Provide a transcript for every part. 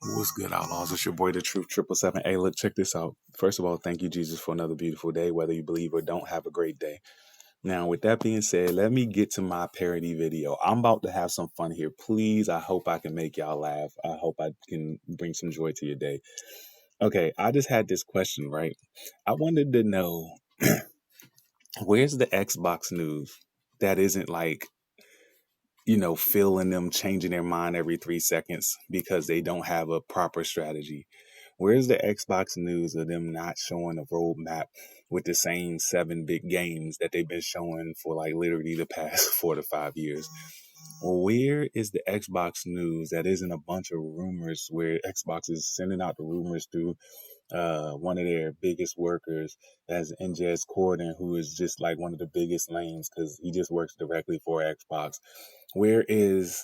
What's good, Outlaws? It's your boy, The Truth, 777. Hey, look, check this out. First of all, thank you, Jesus, for another beautiful day. Whether you believe or don't, have a great day. Now, with that being said, let me get to my parody video. I'm about to have some fun here. Please, I hope I can make y'all laugh. I hope I can bring some joy to your day. Okay, I just had this question, right? I wanted to know, where's the Xbox news that isn't like, feeling them changing their mind every 3 seconds because they don't have a proper strategy? Where's the Xbox news of them not showing a roadmap with the same 7 big games that they've been showing for like literally the past 4 to 5 years? Where is the Xbox news that isn't a bunch of rumors where Xbox is sending out the rumors through one of their biggest workers, as NJS Corden, who is just like one of the biggest lames because he just works directly for Xbox? Where is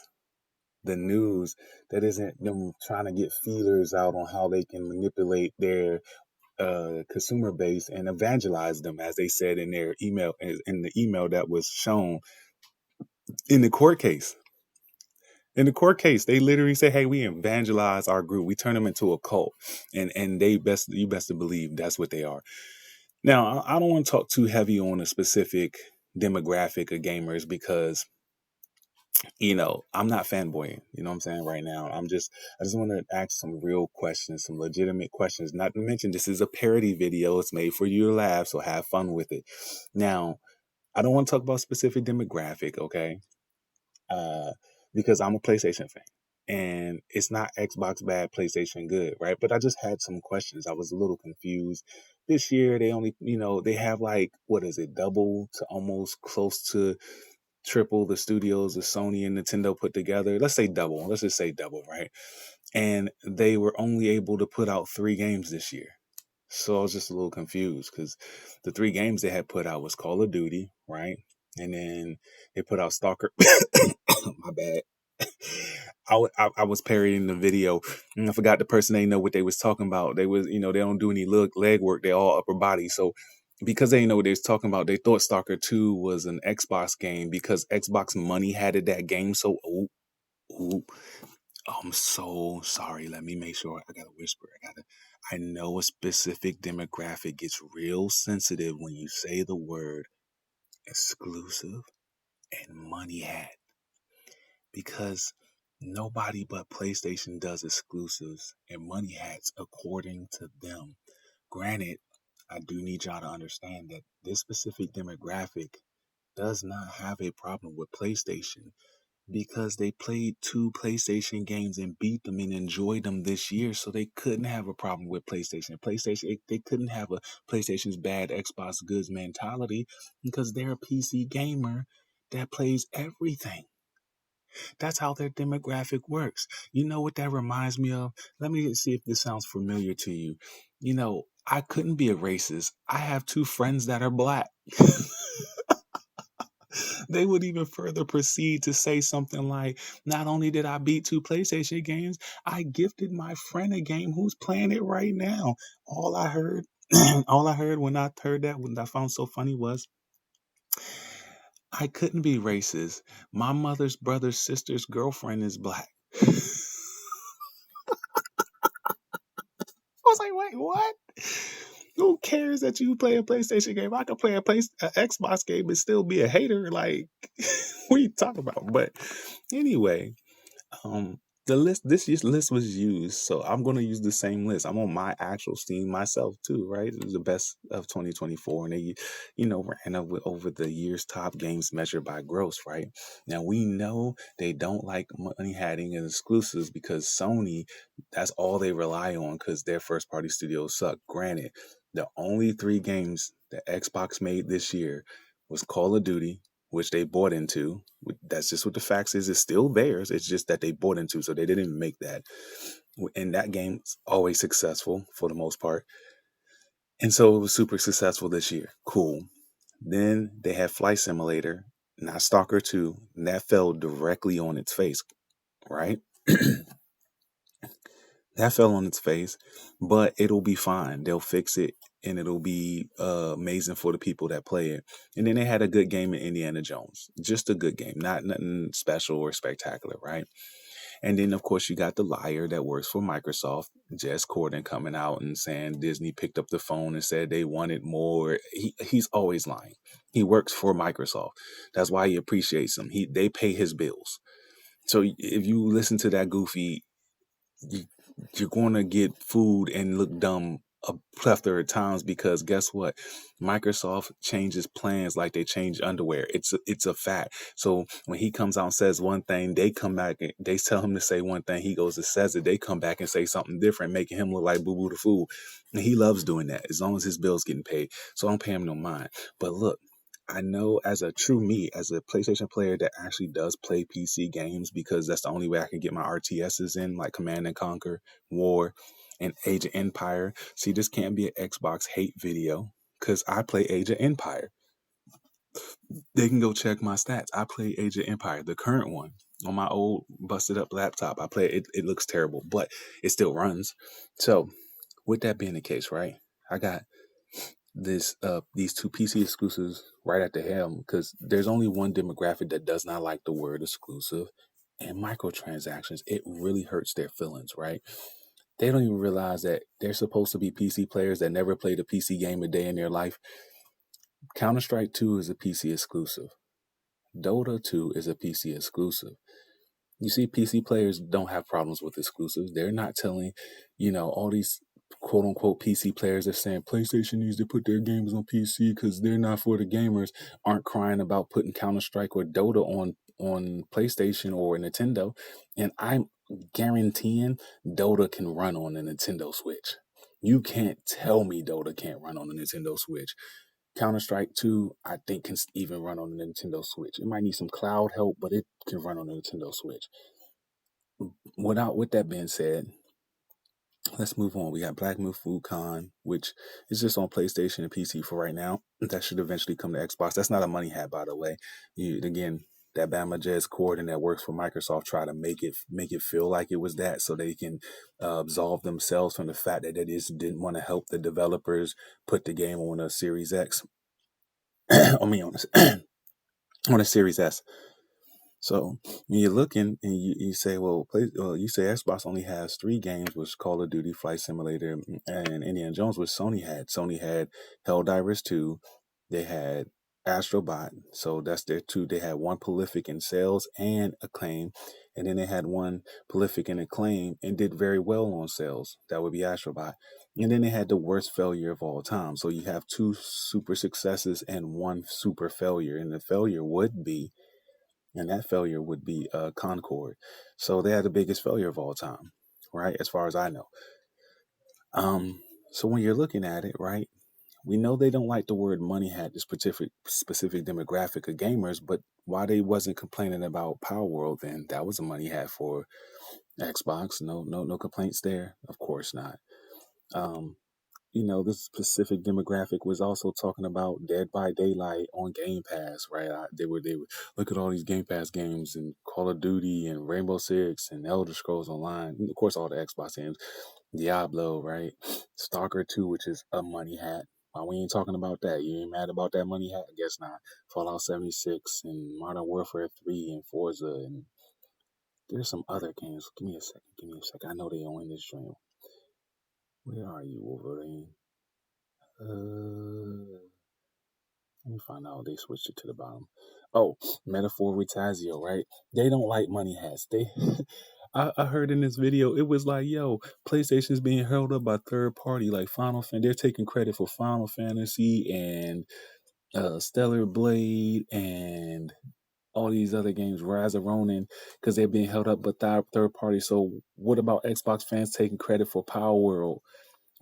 the news that isn't them trying to get feelers out on how they can manipulate their consumer base and evangelize them, as they said in their email, in the email that was shown in the court case? In the court case, they literally say, "Hey, we evangelize our group. We turn them into a cult," and you best to believe that's what they are. Now, I don't want to talk too heavy on a specific demographic of gamers because I'm not fanboying, you know what I'm saying, right now. I just want to ask some real questions, some legitimate questions. Not to mention, this is a parody video. It's made for you to laugh, so have fun with it. Now, I don't want to talk about specific demographic, okay? Uh, because I'm a PlayStation fan. And it's not Xbox bad, PlayStation good, right? But I just had some questions. I was a little confused. This year, they only, they have like, what is it, double to almost close to triple the studios of Sony and Nintendo put together. Let's say double. Let's just say double, right? And they were only able to put out 3 games this year. So I was just a little confused because the 3 games they had put out was Call of Duty, right? And then they put out Stalker. My bad. I was parodying the video and I forgot the person they know what they was talking about. They was, they don't do any leg work. They're all upper body. So because they know what they was talking about, they thought Stalker 2 was an Xbox game because Xbox Money had it that game. So, ooh, I'm so sorry. Let me make sure. I gotta whisper. I know a specific demographic gets real sensitive when you say the word exclusive and money hat, because nobody but PlayStation does exclusives and money hats according to them. Granted, I do need y'all to understand that this specific demographic does not have a problem with PlayStation because they played 2 PlayStation games and beat them and enjoyed them this year, so they couldn't have a problem with PlayStation. They couldn't have a PlayStation's bad, Xbox goods mentality because they're a PC gamer that plays everything. That's how their demographic works. You know what that reminds me of? Let me see if this sounds familiar to you. I couldn't be a racist. I have 2 friends that are black. They would even further proceed to say something like, not only did I beat 2 PlayStation games, I gifted my friend a game who's playing it right now. All I heard, all I heard when I heard that, what I found so funny was, I couldn't be racist. My mother's brother's sister's girlfriend is black. I was like, wait, what? Who cares that you play a PlayStation game? I could play a Xbox game and still be a hater. Like, what are you talking about? But anyway, um, this list was used, so I'm gonna use the same list. I'm on my actual Steam myself too, right? It was the best of 2024, and they, ran over the year's top games measured by gross, right? Now we know they don't like money hatting and exclusives because Sony, that's all they rely on because their first party studios suck. Granted, the only 3 games that Xbox made this year was Call of Duty, which they bought into. That's just what the facts is. It's still theirs. It's just that they bought into, so they didn't even make that. And that game's always successful for the most part. And so it was super successful this year. Cool. Then they had Flight Simulator, not Stalker 2, and that fell directly on its face, right? That fell on its face, but it'll be fine. They'll fix it and it'll be amazing for the people that play it. And then they had a good game in Indiana Jones. Just a good game, not nothing special or spectacular, right? And then, of course, you got the liar that works for Microsoft, Jez Corden, coming out and saying Disney picked up the phone and said they wanted more. He's always lying. He works for Microsoft. That's why he appreciates them. They pay his bills. So if you listen to that goofy, you, you're going to get food and look dumb a plethora of times, because guess what? Microsoft changes plans like they change underwear. It's a fact. So when he comes out and says one thing, they come back and they tell him to say one thing. He goes and says it. They come back and say something different, making him look like Boo Boo the Fool. And he loves doing that as long as his bill's getting paid. So I don't pay him no mind. But look, I know as a true me, as a PlayStation player that actually does play PC games, because that's the only way I can get my RTSs in, like Command and Conquer, War, and Age of Empire. See, this can't be an Xbox hate video, because I play Age of Empire. They can go check my stats. I play Age of Empire, the current one, on my old busted up laptop. I play it. It looks terrible, but it still runs. So, with that being the case, right? I got these two PC exclusives right at the helm, because there's only one demographic that does not like the word exclusive and microtransactions. It really hurts their feelings, right? They don't even realize that they're supposed to be PC players that never played a PC game a day in their life. Counter-Strike 2 is a PC exclusive. Dota 2 is a PC exclusive. You see, PC players don't have problems with exclusives. They're not telling, all these quote unquote PC players are saying PlayStation needs to put their games on PC because they're not for the gamers, aren't crying about putting Counter-Strike or Dota on PlayStation or Nintendo. And I'm guaranteeing Dota can run on a Nintendo Switch. You can't tell me Dota can't run on a Nintendo Switch. Counter-Strike 2, I think, can even run on the Nintendo Switch. It might need some cloud help, but it can run on the Nintendo Switch. With that being said, let's move on. We got Black Myth Wukong, which is just on PlayStation and PC for right now. That should eventually come to Xbox. That's not a money hat, by the way. Again, that Bama Jez Corden that works for Microsoft try to make it feel like it was that, so they can absolve themselves from the fact that they just didn't want to help the developers put the game on a Series X. I mean, on a Series S. So when you're looking and you say, you say Xbox only has 3 games, which Call of Duty, Flight Simulator, and Indiana Jones, which Sony had. Sony had Helldivers 2. They had Astrobot. So that's their 2. They had one prolific in sales and acclaim. And then they had one prolific in acclaim and did very well on sales. That would be Astrobot. And then they had the worst failure of all time. So you have 2 super successes and 1 super failure. And the failure would be Concord. So they had the biggest failure of all time, right? As far as I know. So when you're looking at it, right, we know they don't like the word money hat, this specific demographic of gamers, but why they wasn't complaining about Power World then? That was a money hat for Xbox. No complaints there. Of course not. This specific demographic was also talking about Dead by Daylight on Game Pass, right? They would look at all these Game Pass games and Call of Duty and Rainbow Six and Elder Scrolls Online, and of course all the Xbox games, Diablo, right? Stalker 2, which is a money hat. Why we ain't talking about that? You ain't mad about that money hat? I guess not. Fallout 76 and Modern Warfare 3 and Forza, and there's some other games. Give me a second. I know they own this dream. Where are you, Wolverine? Let me find out. They switched it to the bottom. Oh, Metaphor Retazio, right? They don't like money hats. I heard in this video, it was like, yo, PlayStation's being held up by third party, like Final Fantasy. They're taking credit for Final Fantasy and Stellar Blade and all these other games, Rise of Ronin, because they're being held up by third party. So what about Xbox fans taking credit for Power World?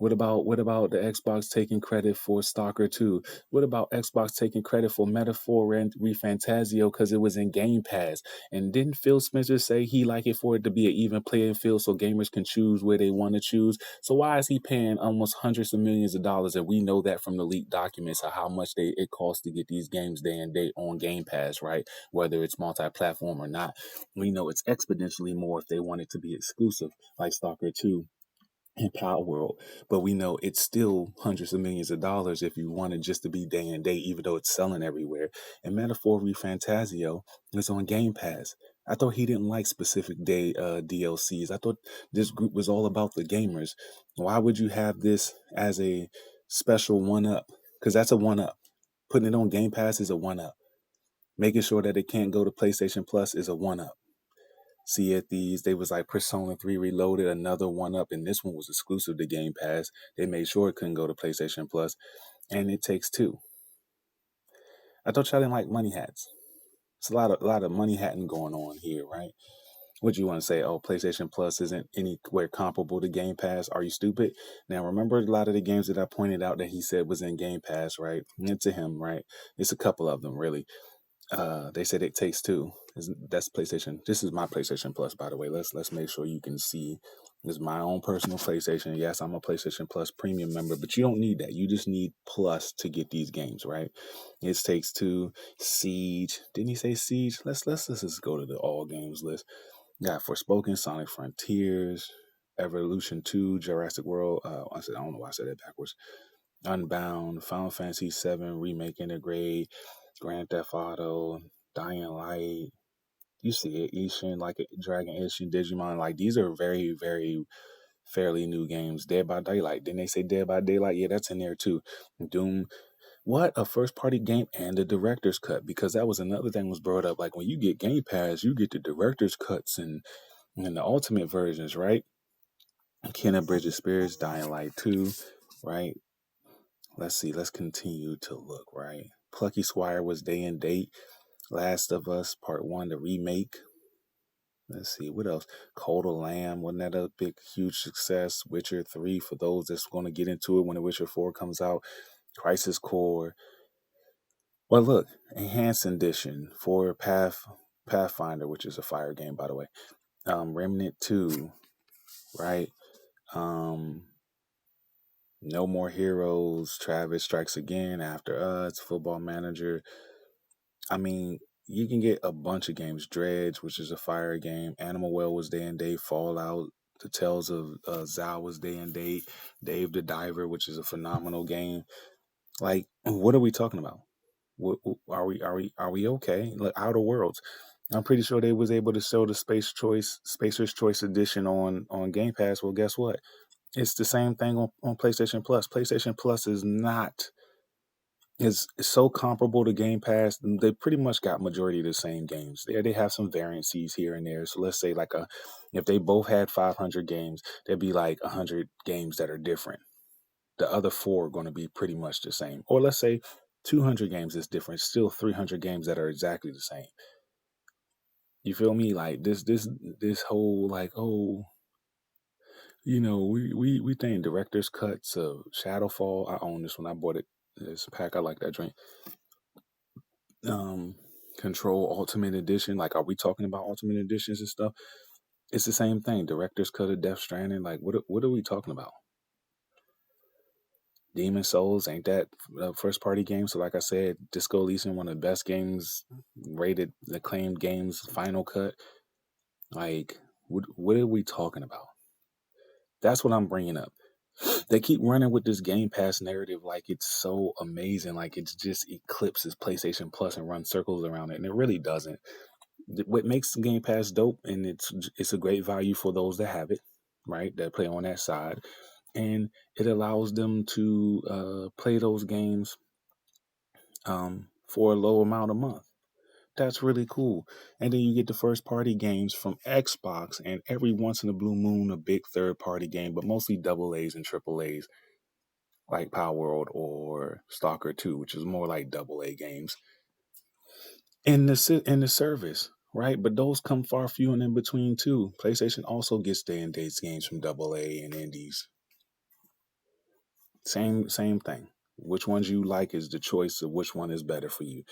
What about the Xbox taking credit for Stalker 2? What about Xbox taking credit for Metaphor and Refantasio because it was in Game Pass? And didn't Phil Spencer say he like it for it to be an even playing field so gamers can choose where they want to choose? So why is he paying almost hundreds of millions of dollars? And we know that from the leaked documents of how much it costs to get these games day and date on Game Pass, right? Whether it's multi-platform or not. We know it's exponentially more if they want it to be exclusive, like Stalker 2 and Power World, but we know it's still hundreds of millions of dollars if you want it just to be day and date, even though it's selling everywhere. And Metaphor Refantasio is on Game Pass. I thought he didn't like specific day DLCs. I thought this group was all about the gamers. Why would you have this as a special one up? Because that's a one up. Putting it on Game Pass is a one up. Making sure that it can't go to PlayStation Plus is a one up. See at these, they was like Persona 3 Reloaded, another one up, and this one was exclusive to Game Pass. They made sure it couldn't go to PlayStation Plus, and It Takes Two. I thought y'all didn't like money hats. It's a lot of money hatting going on here, right? What you want to say? Oh, PlayStation Plus isn't anywhere comparable to Game Pass. Are you stupid? Now remember a lot of the games that I pointed out that he said was in Game Pass, right? And to him, right? It's a couple of them, really. They said It Takes Two. That's PlayStation. This is my PlayStation Plus, by the way. Let's make sure you can see. This is my own personal PlayStation. Yes, I'm a PlayStation Plus premium member, but you don't need that. You just need Plus to get these games, right? It Takes Two, Siege. Didn't he say Siege? Let's just go to the all games list. Got Forspoken, Sonic Frontiers, Evolution 2, Jurassic World. I don't know why I said that backwards. Unbound, Final Fantasy 7 Remake Integrate, Grand Theft Auto, Dying Light. You see it, Ishin, like Dragon Ishin, Digimon. Like these are very, very fairly new games. Dead by Daylight. Didn't they say Dead by Daylight? Yeah, that's in there too. Doom. What a first party game and the director's cut, because that was another thing was brought up. Like when you get Game Pass, you get the director's cuts and the ultimate versions, right? Kenna Bridges Spirits, Dying Light 2, right? Let's see, let's continue to look, right? Plucky Squire was day and date. Last of Us Part 1, the remake. Let's see, what else? Cold of Lamb, wasn't that a big, huge success? Witcher 3, for those that's going to get into it when the Witcher 4 comes out. Crisis Core. Well, look, Enhanced Edition for Pathfinder, which is a fire game, by the way. Remnant 2, right? Um, No More Heroes, Travis Strikes Again, After Us, Football Manager. I mean, you can get a bunch of games. Dredge, which is a fire game. Animal Well was day and date. Fallout, The Tales of Zao was day and date. Dave the Diver, which is a phenomenal game. Like, what are we talking about? Are we okay? Like Outer Worlds. I'm pretty sure they was able to show the Spacer's Choice Edition on Game Pass. Well, guess what? It's the same thing on PlayStation Plus. PlayStation Plus is not is so comparable to Game Pass. They pretty much got majority of the same games. They have some variances here and there. So let's say if they both had 500 games, there'd be like 100 games that are different. The other four are going to be pretty much the same. Or let's say 200 games is different. Still 300 games that are exactly the same. You feel me? Like this whole like, oh, we think director's cuts of Shadowfall. I own this one. I bought it. It's a pack. I like that drink. Um, Control Ultimate Edition. Like, are we talking about Ultimate Editions and stuff? It's the same thing. Director's cut of Death Stranding. Like, what are we talking about? Demon Souls, ain't that a first party game? So, like I said, Disco Elysium, one of the best games, rated, acclaimed games, Final Cut. Like, what are we talking about? That's what I'm bringing up. They keep running with this Game Pass narrative like it's so amazing, like it just eclipses PlayStation Plus and runs circles around it, and it really doesn't. What makes Game Pass dope, and it's a great value for those that have it, right? That play on that side, and it allows them to play those games for a low amount a month. That's really cool. And then you get the first party games from Xbox, and every once in a blue moon, a big third party game, but mostly double A's and triple A's, like Power World or Stalker 2, which is more like double A games in the service, right? But those come far few and in between too. PlayStation also gets day and dates games from double A and indies. Same thing. Which ones you like is the choice of which one is better for you.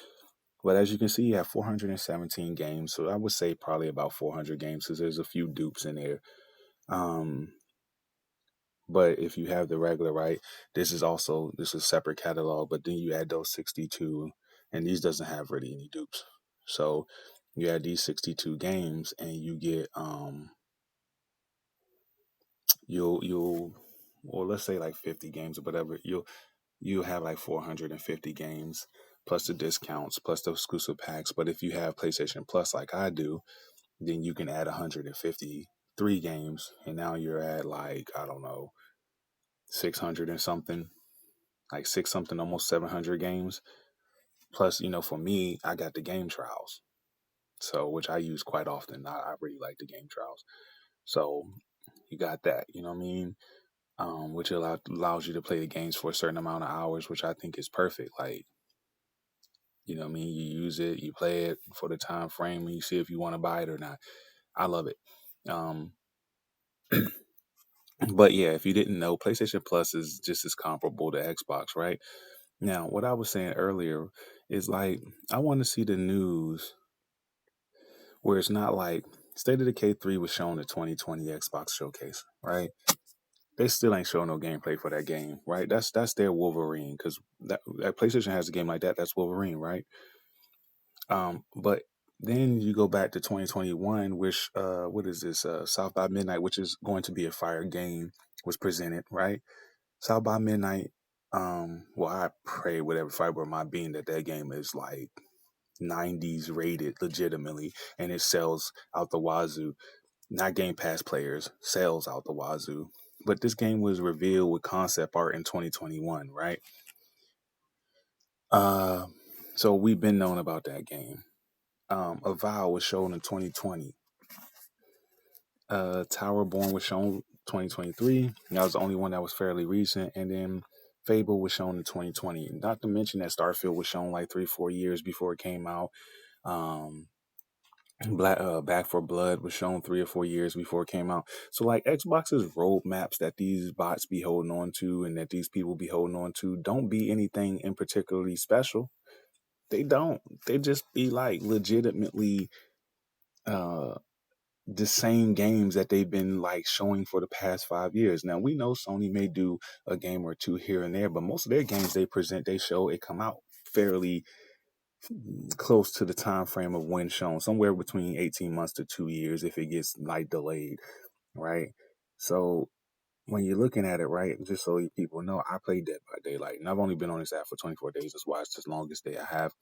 But as you can see, you have 417 games. So I would say probably about 400 games because there's a few dupes in there. Um, but if you have the regular, right, this is a separate catalog. But then you add those 62, and these doesn't have really any dupes. So you add these 62 games, and you get you'll or let's say like 50 games or whatever. You'll have like 450 games plus the discounts plus the exclusive packs. But if you have PlayStation Plus like I do, then you can add 153 games, and now you're at like, I don't know, 600 and something, like six something, almost 700 games. Plus, for me, I got the game trials, so which I use quite often. I really like the game trials. So you got that, you know what I mean? Which allows you to play the games for a certain amount of hours, which I think is perfect. Like, you know what I mean? You use it, you play it for the time frame, and you see if you want to buy it or not. I love it. Um, but yeah, if you didn't know, PlayStation Plus is just as comparable to Xbox, right? Now, what I was saying earlier is like, I want to see the news where it's not like State of Decay 3 was shown at 2020 Xbox Showcase, right? They still ain't showing no gameplay for that game, right? That's their Wolverine, because that PlayStation has a game like that. That's Wolverine, right? But then you go back to 2021, which what is this? South by Midnight, which is going to be a fire game, was presented, right? South by Midnight. Well, I pray whatever fiber of my being that game is like 90s rated legitimately, and it sells out the wazoo. Not Game Pass players, sells out the wazoo. But this game was revealed with concept art in 2021, right? Uh, so we've been known about that game. Avowed was shown in 2020. Towerborn was shown 2023. That was the only one that was fairly recent. And then Fable was shown in 2020. Not to mention that Starfield was shown like 3-4 years before it came out. Um, Back for Blood was shown 3 or 4 years before it came out. So like Xbox's roadmaps that these bots be holding on to and that these people be holding on to don't be anything in particularly special. They don't. They just be like legitimately uh the same games that they've been like showing for the past 5 years. Now we know Sony may do a game or two here and there, but most of their games they present, they show, it come out fairly close to the time frame of when shown, somewhere between 18 months to 2 years if it gets like delayed, right? So when you're looking at it, right, just so you people know, I play Dead by Daylight, and I've only been on this app for 24 days. That's why it's the longest day I have.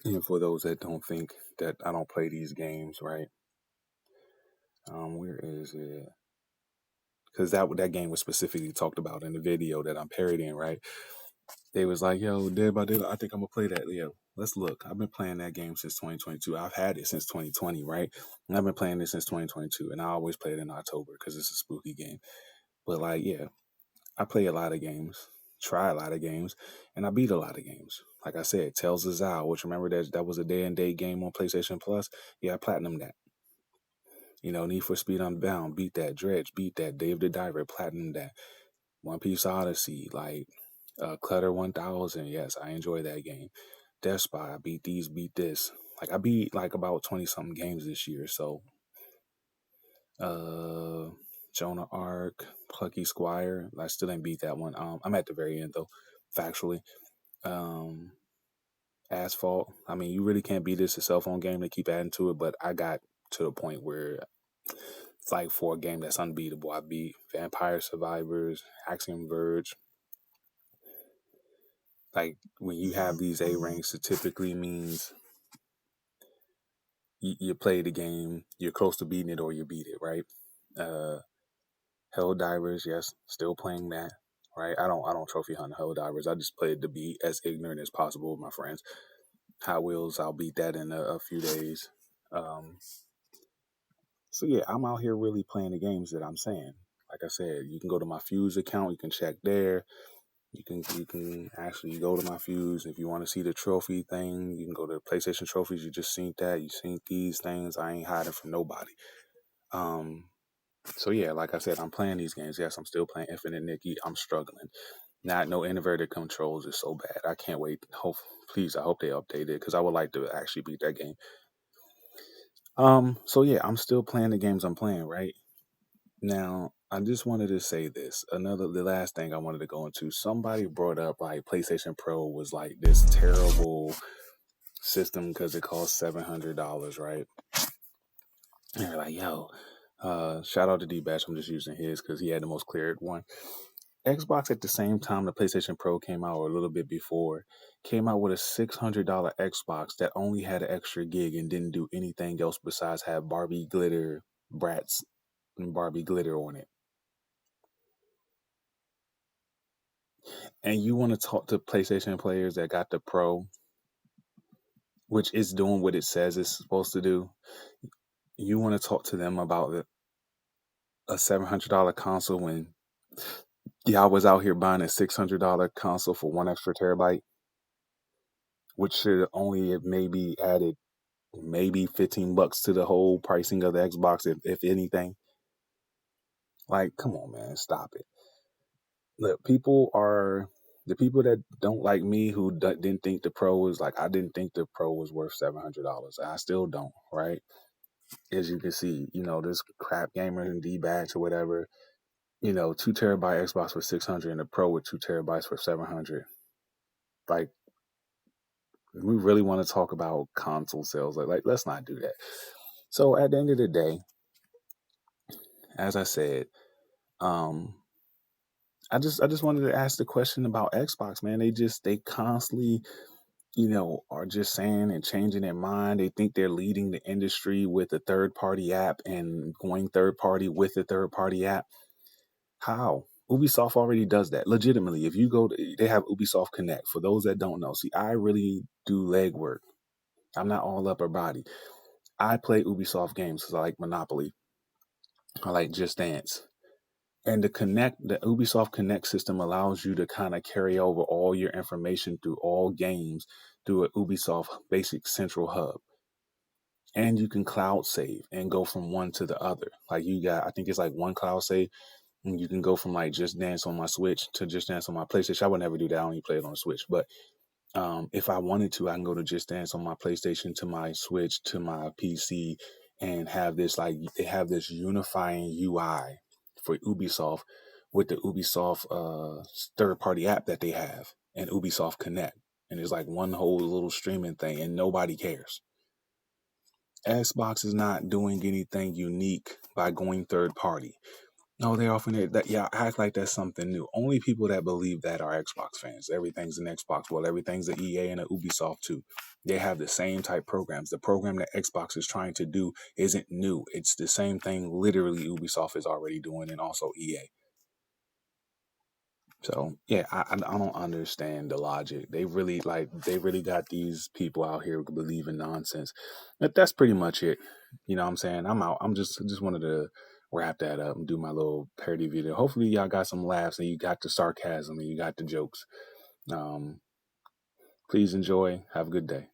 And for those that don't think that I don't play these games, right? Where is it? Because that game was specifically talked about in the video that I'm parodying, right? They was like, "Yo, Dead by Daylight, I think I'm gonna play that." Yo, let's look. I've been playing that game since 2022. I've had it since 2020, right? And I've been playing it since 2022, and I always play it in October because it's a spooky game. But like, yeah, I play a lot of games, try a lot of games, and I beat a lot of games. Like I said, Tales of Zao, which remember that was a day and date game on PlayStation Plus. Yeah, I platinum that. Need for Speed Unbound, beat that. Dredge, beat that. Dave the Diver, platinum that. One Piece Odyssey, like Clutter 1000. Yes, I enjoy that game. Death Spy, I beat these, beat this. Like I beat like about 20 something games this year. So uh Jonah Arc, Plucky Squire. I still ain't beat that one. I'm at the very end though, factually. Um Asphalt. I mean, you really can't beat this a cell phone game. They keep adding to it, but I got to the point where it's like for a game that's unbeatable. I beat Vampire Survivors, Axiom Verge. Like when you have these A ranks, it typically means you play the game, you're close to beating it, or you beat it, right? Uh, Hell Divers, yes, still playing that, right? I don't trophy hunt Hell Divers. I just play it to be as ignorant as possible with my friends. Hot Wheels, I'll beat that in a few days. Um, so yeah, I'm out here really playing the games that I'm saying. Like I said, you can go to my Fuse account, you can check there. You can actually go to my Fuse if you want to see the trophy thing. You can go to PlayStation trophies. You just seen that. You seen these things. I ain't hiding from nobody. Um, so yeah, like I said, I'm playing these games. Yes, I'm still playing Infinite Nikki. I'm struggling. Not no inverted controls is so bad. I can't wait. Please, I hope they update it because I would like to actually beat that game. So yeah, I'm still playing the games I'm playing, right? Now, I just wanted to say this. The last thing I wanted to go into, somebody brought up like PlayStation Pro was like this terrible system because it costs $700, right? And they're like, yo, shout out to D-Batch. I'm just using his because he had the most cleared one. Xbox at the same time the PlayStation Pro came out, or a little bit before, came out with a $600 Xbox that only had an extra gig and didn't do anything else besides have Barbie glitter brats and Barbie glitter on it. And you want to talk to PlayStation players that got the Pro, which is doing what it says it's supposed to do. You want to talk to them about a $700 console when y'all was out here buying a $600 console for one extra terabyte, which should only have maybe added maybe $15 to the whole pricing of the Xbox, if anything. Like, come on, man, stop it. Look, the people that don't like me, who didn't think the Pro was like, I didn't think the Pro was worth $700. I still don't, right? As you can see, this crap gamer and D-bats or whatever, 2 terabyte Xbox for 600 and a Pro with 2 terabytes for 700. Like, we really want to talk about console sales. Like, let's not do that. So at the end of the day, as I said, I just wanted to ask the question about Xbox, man. They constantly, are just saying and changing their mind. They think they're leading the industry with a third party app and going third party with a third party app. How? Ubisoft already does that. Legitimately, if you go to, they have Ubisoft Connect. For those that don't know, see, I really do legwork. I'm not all upper body. I play Ubisoft games because I like Monopoly. I like Just Dance. And the Ubisoft Connect system allows you to kind of carry over all your information through all games through a Ubisoft basic central hub. And you can cloud save and go from one to the other. Like I think it's like one cloud save, and you can go from like Just Dance on my Switch to Just Dance on my PlayStation. I would never do that. I only play it on the Switch. But if I wanted to, I can go to Just Dance on my PlayStation to my Switch to my PC and have this unifying UI for Ubisoft with the Ubisoft third party app that they have and Ubisoft Connect. And it's like one whole little streaming thing and nobody cares. Xbox is not doing anything unique by going third party. No, they're offering that. Yeah, act like that's something new. Only people that believe that are Xbox fans. Everything's an Xbox. Well, everything's an EA and an Ubisoft too. They have the same type programs. The program that Xbox is trying to do isn't new. It's the same thing. Literally, Ubisoft is already doing, and also EA. So yeah, I don't understand the logic. They really got these people out here believing nonsense. But that's pretty much it. You know what I'm saying? I'm out. Just wanted to wrap that up and do my little parody video. Hopefully y'all got some laughs and you got the sarcasm and you got the jokes. Please enjoy. Have a good day.